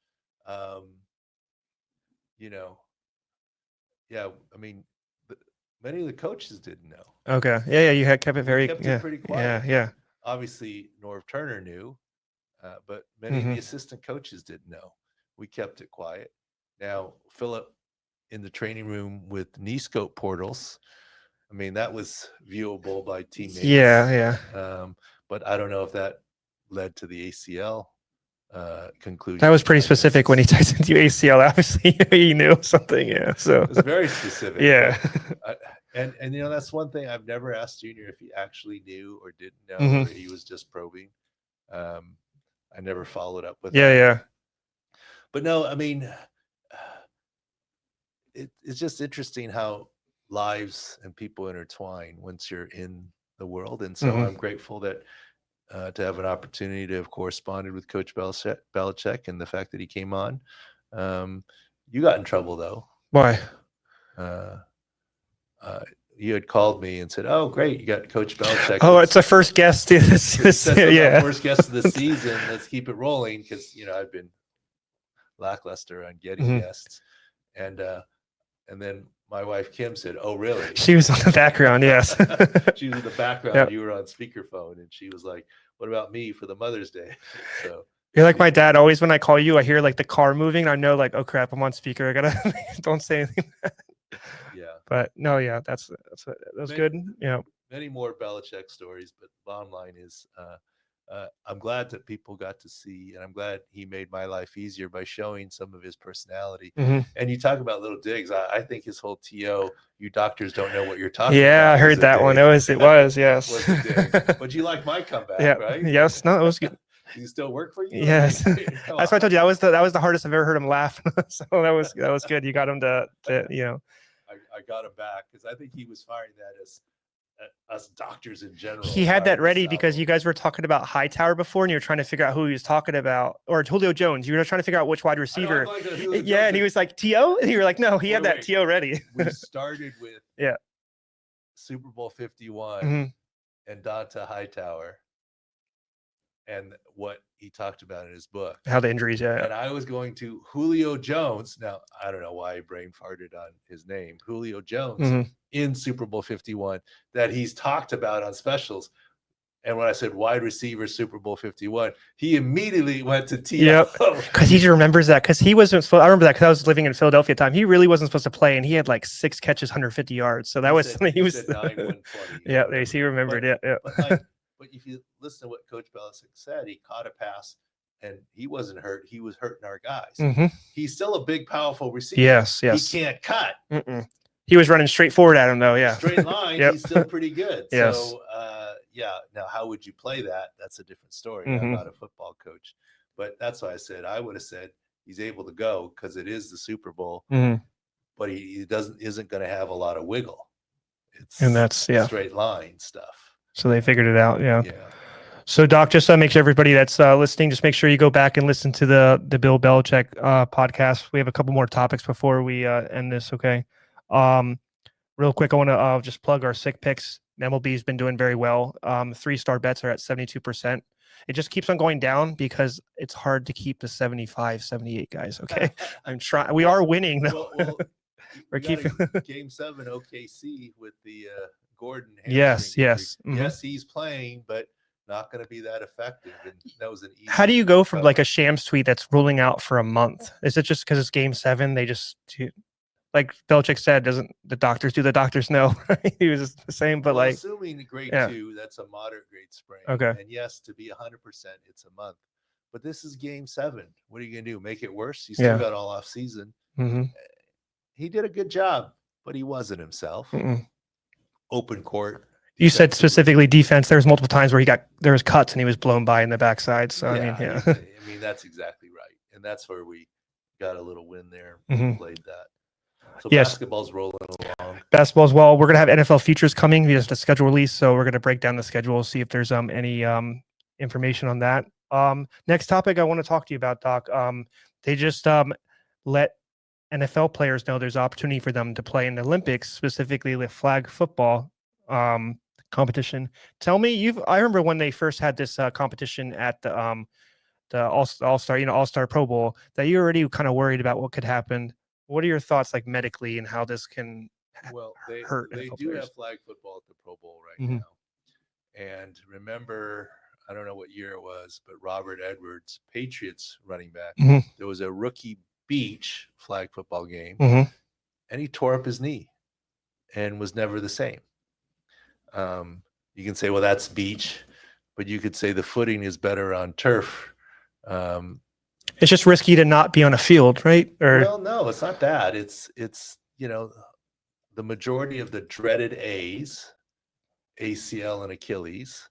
Yeah. I mean, many of the coaches didn't know. Okay. Yeah. You had kept it pretty quiet. Yeah. Obviously, Norv Turner knew, but many of the assistant coaches didn't know. We kept it quiet. Now, Philip in the training room with knee scope portals. I mean, that was viewable by teammates. Yeah. But I don't know if that led to the ACL conclusion. That was pretty specific when he texted you ACL. Obviously, he knew something. Yeah. So it was very specific. Yeah. And that's one thing I've never asked Junior if he actually knew or didn't know, or he was just probing. I never followed up with that. Yeah. But no, I mean, it's just interesting how lives and people intertwine once you're in the world. And so I'm grateful that to have an opportunity to have corresponded with Coach Belichick, and the fact that he came on. You got in trouble though. Why? You had called me and said, "Oh, great, you got Coach Belichick." Oh, it's a first guest. Yeah, first guest of the season. Let's keep it rolling because I've been lackluster on getting guests, and then my wife Kim said, "Oh, really?" She was on the background. Yes, she was in the background. Yep. You were on speakerphone, and she was like, "What about me for the Mother's Day?" So You're like my dad. Always when I call you, I hear like the car moving. I know like, oh crap, I'm on speaker. I gotta don't say anything. Yeah. But no, yeah, that's good. Yeah. Many more Belichick stories, but bottom line is, I'm glad that people got to see, and I'm glad he made my life easier by showing some of his personality. Mhm. And you talk about little digs. I think his whole TO, you doctors don't know what you're talking Yeah, about. I heard that one. It was, yes. Was a dig. But you like my comeback, Yeah. right? Yes. No, it was good. Does he still work for you? Yes. Come That's why I on. told you that was the hardest I've ever heard him laugh. So that was good. You got him to I got him back because I think he was firing that as us doctors in general. he had that firing ready us because out. you guys were talking about Hightower before and you were trying to figure out who he was talking about, or Julio Jones. You were trying to figure out which wide I know, receiver. I'm like, Julio Yeah, Jones and he was like T.O. And you were like, no, he had Wait, that wait. T.O. ready. We started with Yeah. Super Bowl 51 Mhm. and Donta Hightower and what he talked about in his book. How the injuries, yeah. And I was going to Julio Jones. Now, I don't know why I brain farted on his name. Julio Jones Mhm. in Super Bowl 51 that he's talked about on specials. And when I said wide receiver Super Bowl 51, he immediately went to T.O. Yep. Because he remembers that because he wasn't supposed. I remember that because I was living in Philadelphia at the time. He really wasn't supposed to play, and he had like 6 catches, 150 yards. So that was said, he was. said 9, 120. Yeah, he remembered. Yeah. But if you listen to what Coach Belichick said, he caught a pass and he wasn't hurt. He was hurting our guys. Mhm. He's still a big, powerful receiver. Yes. He can't cut. Mm-mm. He was running straight forward at him though. Yeah. Straight line, Yep. he's still pretty good. Yes. So, yeah. Now, how would you play that? That's a different story. I'm Mhm. not a football coach, but that's why I said I would have said he's able to go because it is the Super Bowl, Mhm. but he isn't going to have a lot of wiggle. It's And that's straight line stuff. So they figured it out. Yeah. Yeah. So Doc, just make sure everybody that's listening, just make sure you go back and listen to the Bill Belichick podcast. We have a couple more topics before we end this. Okay. Real quick, I want to just plug our sick picks. MLB has been doing very well. 3-star bets are at 72%. It just keeps on going down because it's hard to keep the 75, 78 guys. Okay. I'm trying. We are winning though. Well, We're we got keeping Game 7 OKC with the Gordon. Yes. hamstring Yes. injury. Mhm. Yes, he's playing, but not going to be that effective. And that was an easy. How do you go from cover. like a Shams tweet that's ruling out for a month? Is it just because it's Game 7? They just like Belichick said, doesn't the doctors do the doctors know? He was just the same, but well, like assuming grade yeah. 2, that's a moderate grade sprain. Okay. And yes, to be 100%, it's a month. But this is Game 7. What are you going to do? Make it worse? You still Yeah. got all off season. Mm-hmm. He did a good job, but he wasn't himself. Mm-mm. Open court. You said specifically defense. There was multiple times where there was cuts and he was blown by in the backside. So I mean, yeah. I mean, that's exactly right. And that's where we got a little win there. Mhm. Played that. So Yes. basketball's rolling along. Basketball as well. We're gonna have NFL futures coming. We just a schedule release, so we're gonna break down the schedule, see if there's any information on that. Next topic I want to talk to you about, Doc. They just let NFL players know there's opportunity for them to play in the Olympics, specifically with flag football competition. Tell me, I remember when they first had this competition at the All-Star, All-Star Pro Bowl, that you're already kind of worried about what could happen. What are your thoughts, like medically, and how this can Well, they hurt do NFL players? have flag football at the Pro Bowl right Mhm. now. And remember, I don't know what year it was, but Robert Edwards, Patriots running back, Mhm. there was a rookie beach flag football game, Mhm. and he tore up his knee and was never the same. You can say, well, that's beach, but you could say the footing is better on turf. It's just risky to not be on a field, right? Or Well, no, it's not that. It's the majority of the dreaded A's, ACL and Achilles,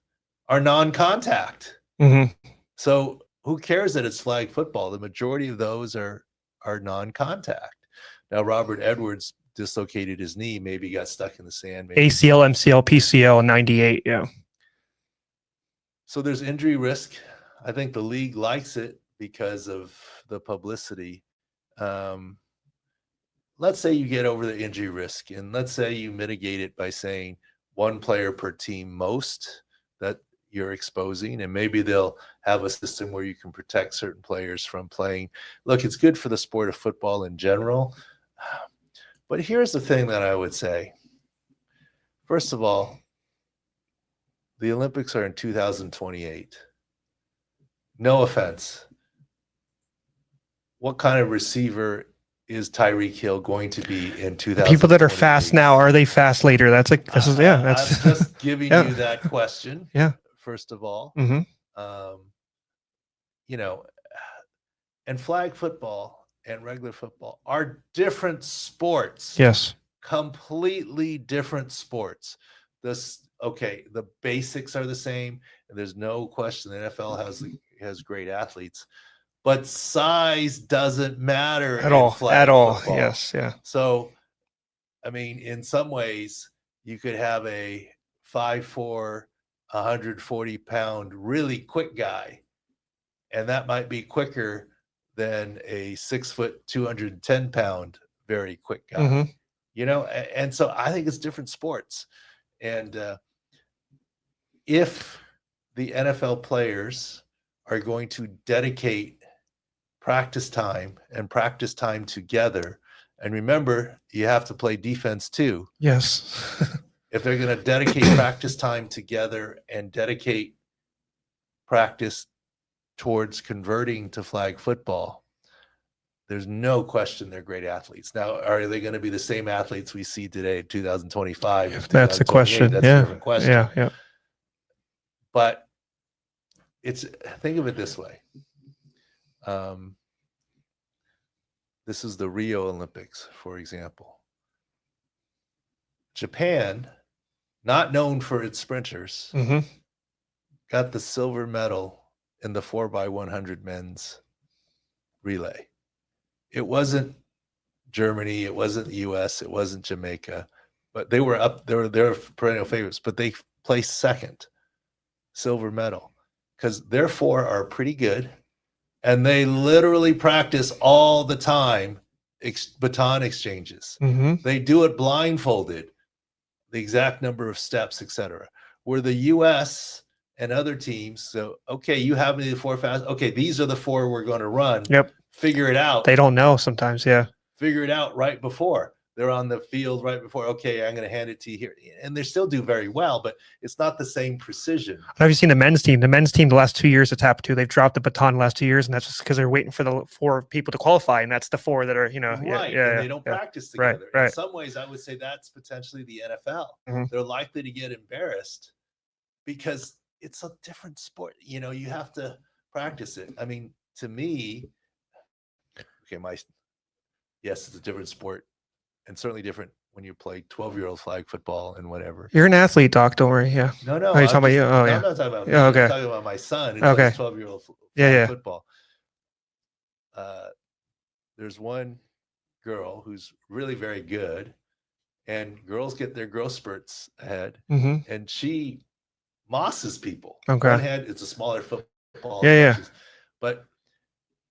are non-contact. Mhm. So who cares that it's flag football? The majority of those are non-contact. Now, Robert Edwards dislocated his knee, maybe got stuck in the sand. Maybe. ACL, MCL, PCL, 98. Yeah. So there's injury risk. I think the league likes it because of the publicity. Let's say you get over the injury risk, and let's say you mitigate it by saying one player per team most that you're exposing, and maybe they'll have a system where you can protect certain players from playing. Look, it's good for the sport of football in general. But here's the thing that I would say. First of all, the Olympics are in 2028. No offense. what kind of receiver is Tyreek Hill going to be in 2000? People that are fast now, are they fast later? That's like this is yeah. That's I'm just giving yeah. you that question. Yeah. First of all, hmm you know, and flag football and regular football are different sports. Yes. Completely different sports. The basics are the same, and there's no question the NFL has great athletes, but size doesn't matter At in all. flag At all. football. Yes. Yeah. So, I mean, in some ways, you could have a 5'4", 140-pound, really quick guy, and that might be quicker than a 6 foot, 210-pound, very quick guy. hmm And so I think it's different sports. And if the NFL players are going to dedicate practice time together, and remember, you have to play defense too. Yes. If they're going to dedicate practice time together and dedicate practice towards converting to flag football, there's no question they're great athletes. Now, are they going to be the same athletes we see today in 2025? If that's a question. That's Yeah. a different question. Yeah. Yeah. But think of it this way. This is the Rio Olympics, for example. Japan, not known for its sprinters, hmm got the silver medal in the 4x100 men's relay. It wasn't Germany, it wasn't the US, it wasn't Jamaica, but they were perennial favorites, but they placed second, silver medal, because their four are pretty good, and they literally practice all the time baton exchanges. hmm They do it blindfolded, the exact number of steps, etc. Where the US and other teams, so okay, you have the four fast. Okay, these are the four we're going to run. Yep. Figure it out. They don't know sometimes. Yeah. Figure it out right before they're on the field, right before. Okay, I'm going to hand it to you here, and they still do very well, but it's not the same precision. Have you seen the men's team? The men's team, the last 2 years, it's happened to. They've dropped the baton the last 2 years, and that's just because they're waiting for the 4 people to qualify, and that's the 4 that are, Right, and they don't practice together. Right. In some ways, I would say that's potentially the NFL. Mhm. They're likely to get embarrassed because it's a different sport. You have to practice it. I mean, to me, okay, yes, it's a different sport, and certainly different when you play 12-year-old flag football and whatever. You're an athlete, Doc. Don't worry. Yeah. No. Oh, you're talking about you? Oh, yeah. I'm not talking about me. Yeah, okay. I'm talking about my son who Okay. plays 12-year-old Yeah. football. There's one girl who's really very good, and girls get their growth spurts ahead, hmm and she mosses people. Okay. One hand, it's a smaller football. Yeah. But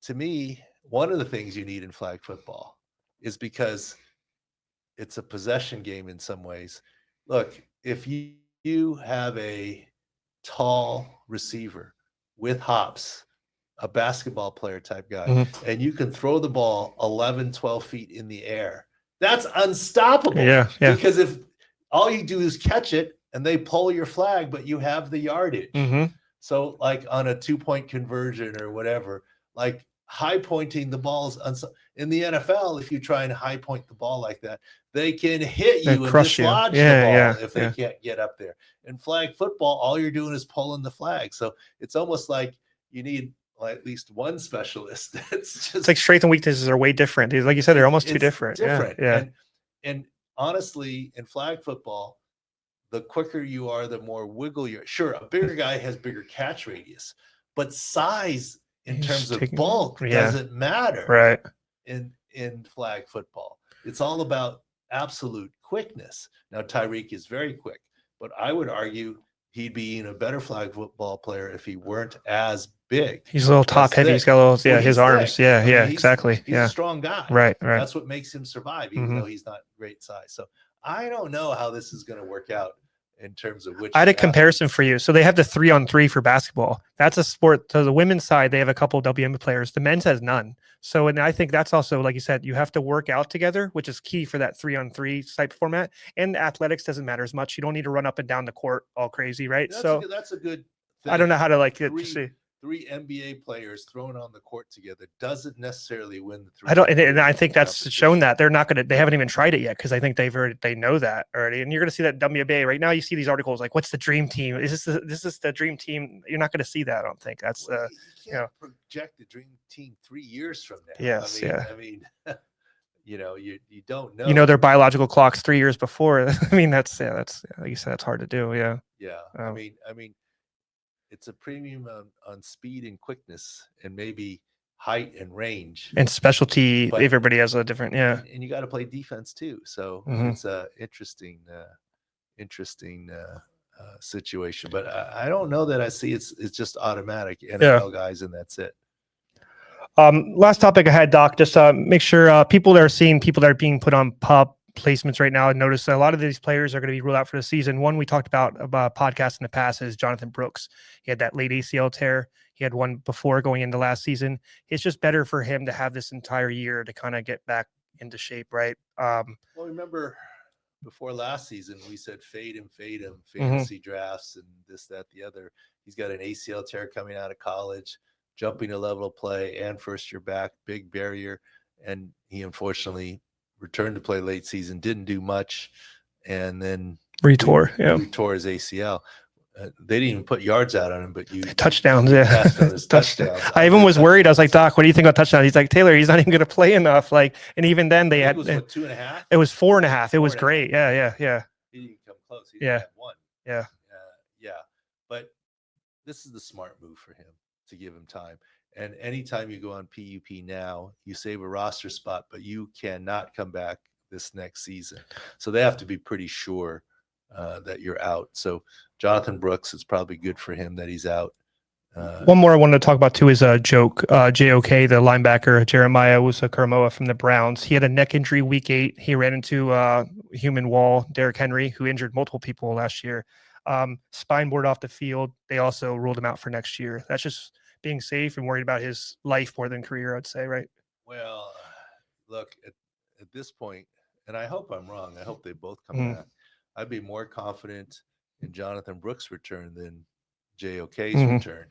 to me, one of the things you need in flag football is because it's a possession game in some ways. Look, if you have a tall receiver with hops, a basketball player type guy, Mhm. and you can throw the ball 11, 12 feet in the air, that's unstoppable. Yeah. Because if all you do is catch it and they pull your flag, but you have the yardage. hmm So like on a 2-point conversion or whatever, like high pointing the balls in the NFL, if you try and high point the ball like that, they can hit They you and crush you. dislodge the Yeah, ball if they can't get up there. In flag football, all you're doing is pulling the flag. So it's almost like you need at least one specialist. It's It's like strengths and weaknesses are way different. Like you said, they're almost too different. Yeah. And honestly, in flag football, the quicker you are, the more wiggle you're. Sure, a bigger guy has bigger catch radius, but size in terms of bulk doesn't matter. Right. In flag football, it's all about absolute quickness. Now Tyreek is very quick, but I would argue he'd be a better flag football player if he weren't as big. He's a little top heavy. He's got a little, his arms. Thick. I mean, Exactly. He's a strong guy. Right. That's what makes him survive, even though he's not great size. So I don't know how this is going to work out in terms of which. I had a comparison for you. So they have the 3-on-3 for basketball. That's a sport. So the women's side, they have a couple of WNBA players. The men's has none. So, and I think that's also, like you said, you have to work out together, which is key for that 3-on-3 type format. And athletics doesn't matter as much. You don't need to run up and down the court all crazy, right? That's a good thing. I don't know how to like it. Three, to see. three NBA players thrown on the court together doesn't necessarily win the three. I don't, and I think that's competition. shown that they're not going to. They haven't even tried it yet because I think they know that already. And you're going to see that WNBA right now. You see these articles like, "What's the dream team? Is this the dream team?" You're not going to see that. I don't think that's. Well, you can't project the dream team 3 years from now. Yes, I mean, you don't know. You know their biological clocks 3 years before. I mean, that's like you said, that's hard to do. Yeah. Yeah. I mean, it's a premium on speed and quickness, and maybe height and range and specialty. But- Everybody has a different. Yeah. and you got to play defense too. So Mhm. it's a interesting situation. But I don't know that I see it's just automatic NFL guys, and that's it. Last topic I had, Doc, just make sure people that are being put on PUP placements right now, notice a lot of these players are going to be ruled out for the season. One we talked about podcast in the past is Jonathon Brooks. He had that late ACL tear. He had one before going into last season. It's just better for him to have this entire year to kind of get back into shape, right? Well, remember before last season, we said fade him, fantasy drafts and this, that, the other. He's got an ACL tear coming out of college, jumping a level of play and first year back, big barrier. And he unfortunately returned to play late season, didn't do much, and then retore his ACL. They didn't even put yards out on him, but touchdowns. passed on his touchdowns. I even was worried. I was like, Doc, what do you think about touchdowns? He's like, Taylor, he's not even going to play enough. Like, and even then they had it was 2.5. It was 4.5. It was great. Yeah. He didn't come close. He had one. Yeah. But this is the smart move for him to give him time. And anytime you go on PUP now, you save a roster spot, but you cannot come back this next season. So they have to be pretty sure that you're out. So Jonathon Brooks, it's probably good for him that he's out. One more I wanted to talk about too is JOK, the linebacker, Jeremiah Wusa-Karamoa from the Browns. He had a neck injury week 8. He ran into human wall, Derrick Henry, who injured multiple people last year. Spine board off the field. They also ruled him out for next year. That's just being safe and worried about his life more than career, I'd say, right? Well, look, at this point, and I hope I'm wrong, I hope they both come back. I'd be more confident in Jonathon Brooks' return than JOK's return,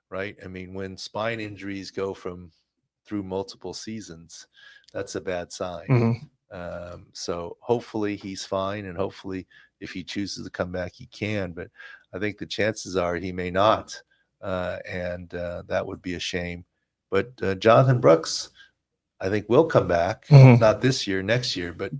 right? I mean, when spine injuries go through multiple seasons, that's a bad sign. So hopefully he's fine, and hopefully if he chooses to come back, he can. But I think the chances are he may not, and that would be a shame. But Jonathon Brooks, I think, will come back, not this year, next year, but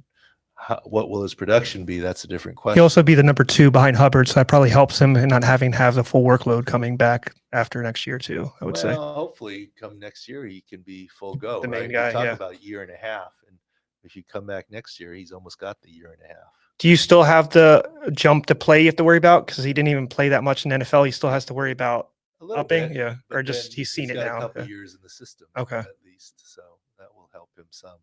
what will his production be? That's a different question. He'll also be the number 2 behind Hubbard, so that probably helps him in not having to have the full workload coming back after next year too, I would say. Hopefully come next year he can be full go. The main right? guy, we talk about a year and a half, and if you come back next year, he's almost got the year and a half. Do you still have the jump to play you have to worry about? Because he didn't even play that much in the NFL. He still has to worry about upping, bit, or just he's seen it now. A couple years in the system, okay, at least, so that will help him some.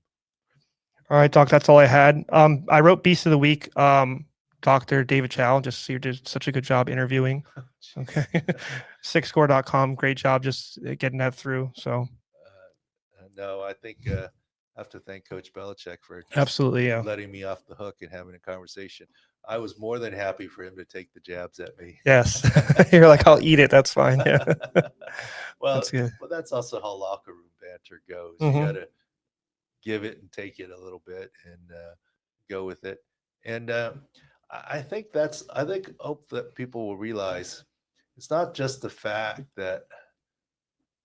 All right, Doc, that's all I had. I wrote Beast of the Week. Dr. David Chao, just you did such a good job interviewing. Okay, sixscore.com, great job just getting that through. So, no, I think I have to thank Coach Belichick for absolutely letting me off the hook and having a conversation. I was more than happy for him to take the jabs at me. Yes, you're like, I'll eat it. That's fine. Yeah. Well, that's good. But that's also how locker room banter goes. You got to give it and take it a little bit and go with it. And I hope that people will realize it's not just the fact that,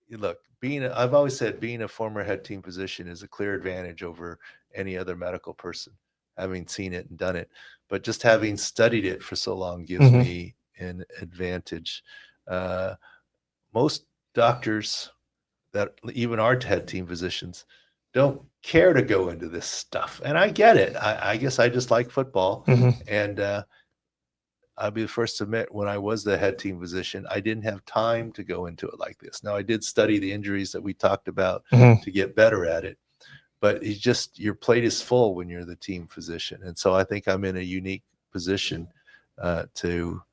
look, I've always said being a former head team physician is a clear advantage over any other medical person, having seen it and done it. But just having studied it for so long gives me an advantage. Most doctors that even are head team physicians don't care to go into this stuff. And I get it. I guess I just like football. And I'll be the first to admit, when I was the head team physician, I didn't have time to go into it like this. Now, I did study the injuries that we talked about to get better at it. But it's just, your plate is full when you're the team physician. And so I think I'm in a unique position to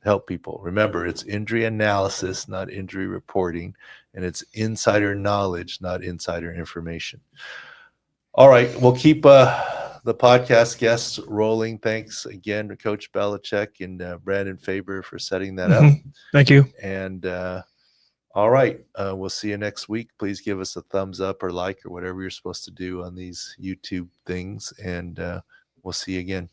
help people. Remember, it's injury analysis, not injury reporting, and it's insider knowledge, not insider information. All right, we'll keep the podcast guests rolling. Thanks again to Coach Belichick and Brandon Faber for setting that up. Thank you. And All right. We'll see you next week. Please give us a thumbs up or like or whatever you're supposed to do on these YouTube things. And we'll see you again.